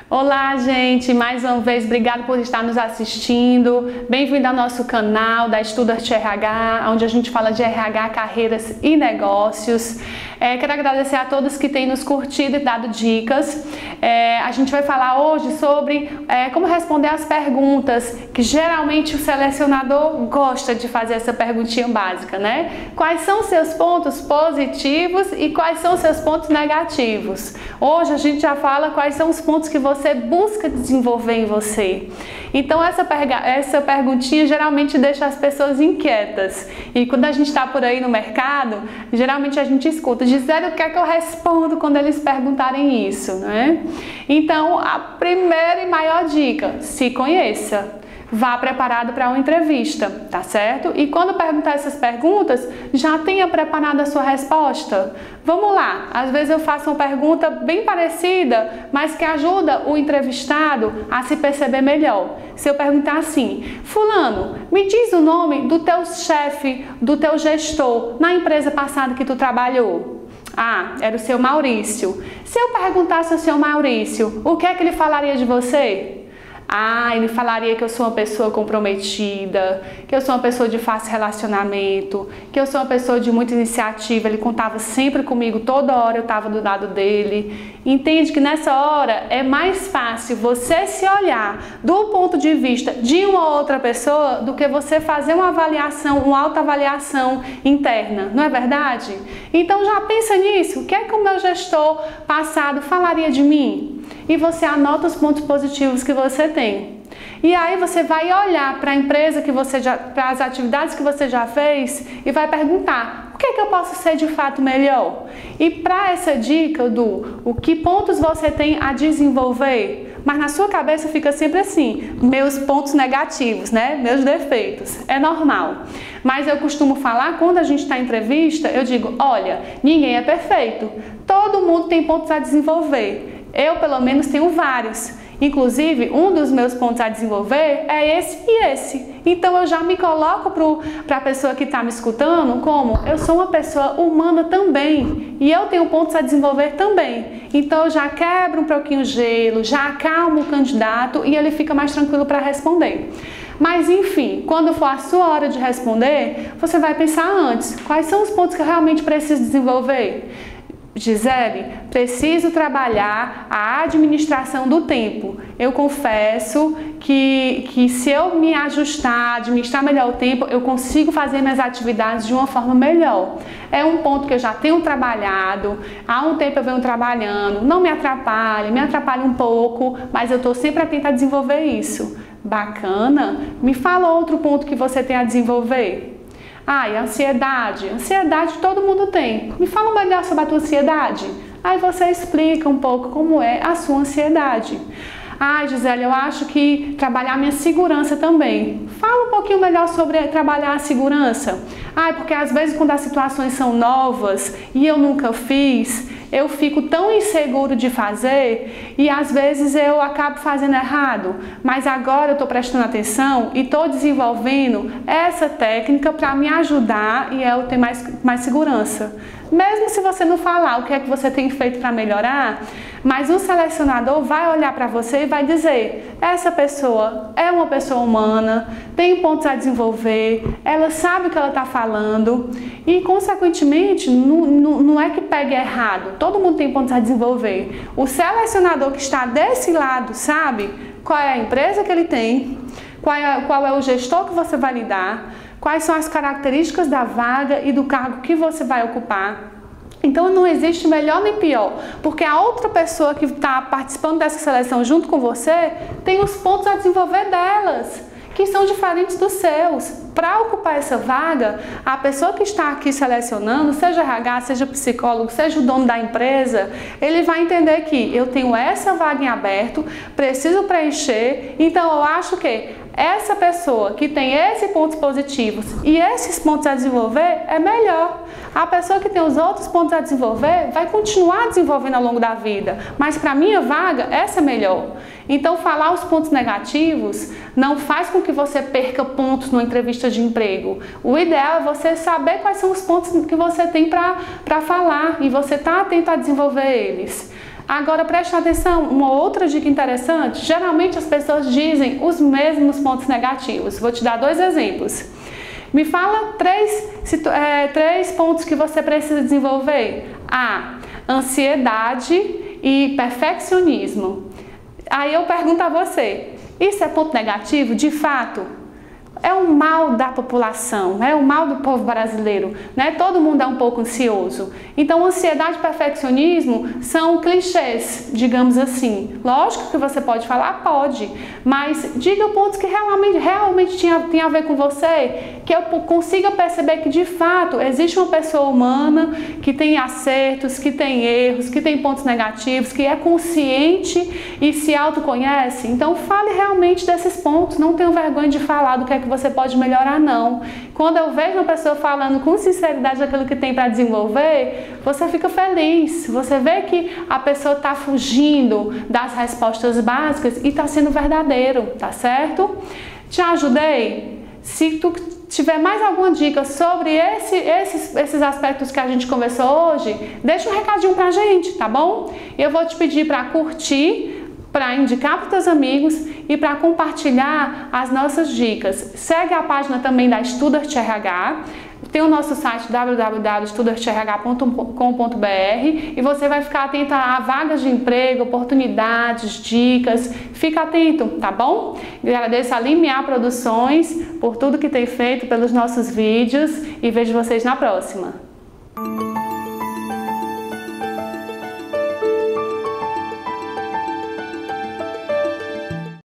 Olá, gente! Mais uma vez, obrigado por estar nos assistindo. Bem-vindo ao nosso canal da Studart RH, onde a gente fala de RH, carreiras e negócios. Quero agradecer a todos que têm nos curtido e dado dicas. A gente vai falar hoje sobre como responder as perguntas, que geralmente o selecionador gosta de fazer essa perguntinha básica, né? Quais são os seus pontos positivos e quais são os seus pontos negativos? Hoje a gente já fala quais são os pontos que você busca desenvolver em você. Então essa perguntinha geralmente deixa as pessoas inquietas. E quando a gente está por aí no mercado, geralmente a gente escuta: Gisele, o que é que eu respondo quando eles perguntarem isso, né? Então a primeira e maior dica: se conheça. Vá preparado para uma entrevista, tá certo? E quando perguntar essas perguntas, já tenha preparado a sua resposta. Vamos lá, às vezes eu faço uma pergunta bem parecida, mas que ajuda o entrevistado a se perceber melhor. Se eu perguntar assim: fulano, me diz o nome do teu chefe, do teu gestor na empresa passada que tu trabalhou. Ah, era o seu Maurício. Se eu perguntasse ao seu Maurício, o que é que ele falaria de você? Ah, ele falaria que eu sou uma pessoa comprometida, que eu sou uma pessoa de fácil relacionamento, que eu sou uma pessoa de muita iniciativa, ele contava sempre comigo, toda hora eu estava do lado dele. Entende que nessa hora é mais fácil você se olhar do ponto de vista de uma outra pessoa do que você fazer uma avaliação, uma autoavaliação interna, não é verdade? Então já pensa nisso, o que é que o meu gestor passado falaria de mim? E você anota os pontos positivos que você tem. E aí você vai olhar para a empresa que você já, para as atividades que você já fez e vai perguntar: o que é que eu posso ser de fato melhor? E para essa dica o que pontos você tem a desenvolver, mas na sua cabeça fica sempre assim: meus pontos negativos, né? Meus defeitos. É normal. Mas eu costumo falar, quando a gente está em entrevista, eu digo: olha, ninguém é perfeito. Todo mundo tem pontos a desenvolver. Eu, pelo menos, tenho vários. Inclusive, um dos meus pontos a desenvolver é esse e esse. Então, eu já me coloco para a pessoa que está me escutando como: eu sou uma pessoa humana também. E eu tenho pontos a desenvolver também. Então, eu já quebro um pouquinho o gelo, já acalmo o candidato e ele fica mais tranquilo para responder. Mas, enfim, quando for a sua hora de responder, você vai pensar antes: quais são os pontos que eu realmente preciso desenvolver? Gisele, preciso trabalhar a administração do tempo. Eu confesso que se eu me ajustar, administrar melhor o tempo, eu consigo fazer minhas atividades de uma forma melhor. É um ponto que eu já tenho trabalhado, há um tempo eu venho trabalhando, não me atrapalha um pouco, mas eu estou sempre atenta a desenvolver isso. Bacana? Me fala outro ponto que você tem a desenvolver. Ah, e a ansiedade. Ansiedade todo mundo tem. Me fala melhor sobre a tua ansiedade. Aí você explica um pouco como é a sua ansiedade. Ah, Gisele, eu acho que trabalhar minha segurança também. Fala um pouquinho melhor sobre trabalhar a segurança. Ah, porque às vezes quando as situações são novas e eu nunca fiz, eu fico tão inseguro de fazer e às vezes eu acabo fazendo errado. Mas agora eu estou prestando atenção e estou desenvolvendo essa técnica para me ajudar e eu ter mais segurança. Mesmo se você não falar o que é que você tem feito para melhorar, mas o selecionador vai olhar para você e vai dizer: essa pessoa é uma pessoa humana, tem pontos a desenvolver, ela sabe o que ela está falando e, consequentemente, não é que pegue errado, todo mundo tem pontos a desenvolver. O selecionador que está desse lado sabe qual é a empresa que ele tem, qual é o gestor que você vai lidar, quais são as características da vaga e do cargo que você vai ocupar. Então não existe melhor nem pior, porque a outra pessoa que está participando dessa seleção junto com você tem os pontos a desenvolver delas, que são diferentes dos seus. Para ocupar essa vaga, a pessoa que está aqui selecionando, seja RH, seja psicólogo, seja o dono da empresa, ele vai entender que eu tenho essa vaga em aberto, preciso preencher, então eu acho que essa pessoa que tem esses pontos positivos e esses pontos a desenvolver é melhor. A pessoa que tem os outros pontos a desenvolver vai continuar desenvolvendo ao longo da vida, mas para a minha vaga, essa é melhor. Então, falar os pontos negativos não faz com que você perca pontos numa entrevista de emprego. O ideal é você saber quais são os pontos que você tem para falar e você estar atento a desenvolver eles. Agora preste atenção, uma outra dica interessante, geralmente as pessoas dizem os mesmos pontos negativos. Vou te dar 2 exemplos. Me fala 3 pontos que você precisa desenvolver. A, ansiedade e perfeccionismo. Aí eu pergunto a você, isso é ponto negativo? De fato? É o mal da população, é o mal do povo brasileiro, né? Todo mundo é um pouco ansioso. Então, ansiedade e perfeccionismo são clichês, digamos assim. Lógico que você pode falar, pode, mas diga pontos que realmente tem a ver com você, que eu consiga perceber que, de fato, existe uma pessoa humana que tem acertos, que tem erros, que tem pontos negativos, que é consciente e se autoconhece. Então, fale realmente desses pontos, não tenha vergonha de falar do que é que você pode melhorar, não. Quando eu vejo uma pessoa falando com sinceridade daquilo que tem para desenvolver, você fica feliz. Você vê que a pessoa está fugindo das respostas básicas e está sendo verdadeiro, tá certo? Te ajudei? Se tu tiver mais alguma dica sobre esses aspectos que a gente conversou hoje, deixa um recadinho pra gente, tá bom? Eu vou te pedir para curtir, para indicar para os teus amigos e para compartilhar as nossas dicas. Segue a página também da Studart RH, tem o nosso site www.studartrh.com.br e você vai ficar atento a vagas de emprego, oportunidades, dicas. Fica atento, tá bom? Agradeço a Limiar Produções por tudo que tem feito pelos nossos vídeos e vejo vocês na próxima.